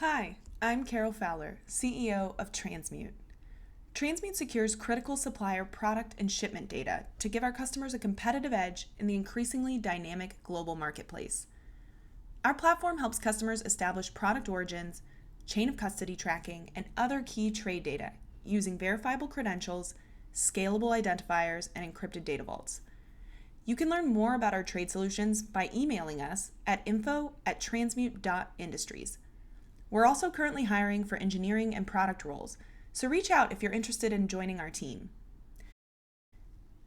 Hi, I'm Carol Fowler, CEO of Transmute. Transmute secures critical supplier product and shipment data to give our customers a competitive edge in the increasingly dynamic global marketplace. Our platform helps customers establish product origins, chain of custody tracking, and other key trade data using verifiable credentials, scalable identifiers, and encrypted data vaults. You can learn more about our trade solutions by emailing us at info@transmute.industries. We're also currently hiring for engineering and product roles, so reach out if you're interested in joining our team.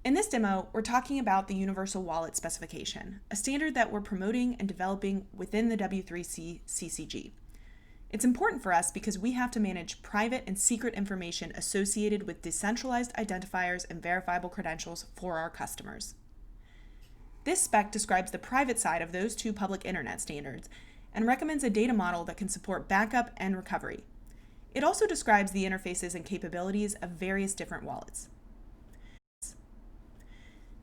In this demo, we're talking about the Universal Wallet specification, a standard that we're promoting and developing within the W3C CCG. It's important for us because we have to manage private and secret information associated with decentralized identifiers and verifiable credentials for our customers. This spec describes the private side of those two public internet standards and recommends a data model that can support backup and recovery. It also describes the interfaces and capabilities of various different wallets.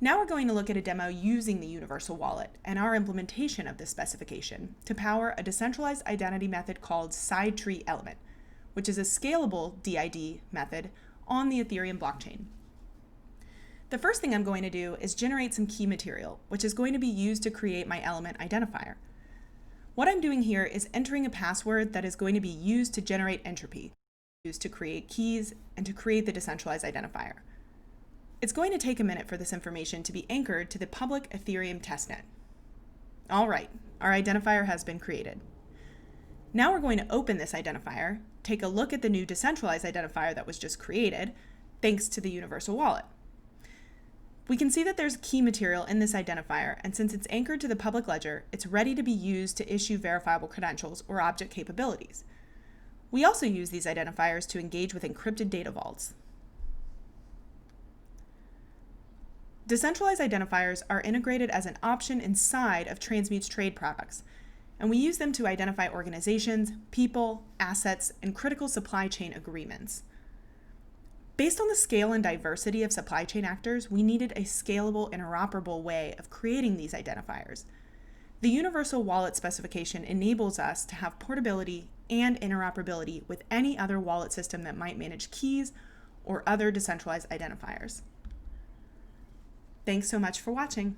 Now we're going to look at a demo using the Universal Wallet and our implementation of this specification to power a decentralized identity method called sidetree element, which is a scalable DID method on the Ethereum blockchain. The first thing I'm going to do is generate some key material, which is going to be used to create my element identifier. What I'm doing here is entering a password that is going to be used to generate entropy, used to create keys, and to create the decentralized identifier. It's going to take a minute for this information to be anchored to the public Ethereum testnet. All right, our identifier has been created. Now we're going to open this identifier, take a look at the new decentralized identifier that was just created, thanks to the Universal Wallet. We can see that there's key material in this identifier, and since it's anchored to the public ledger, it's ready to be used to issue verifiable credentials or object capabilities. We also use these identifiers to engage with encrypted data vaults. Decentralized identifiers are integrated as an option inside of Transmute's trade products, and we use them to identify organizations, people, assets, and critical supply chain agreements. Based on the scale and diversity of supply chain actors, we needed a scalable, interoperable way of creating these identifiers. The Universal Wallet specification enables us to have portability and interoperability with any other wallet system that might manage keys or other decentralized identifiers. Thanks so much for watching.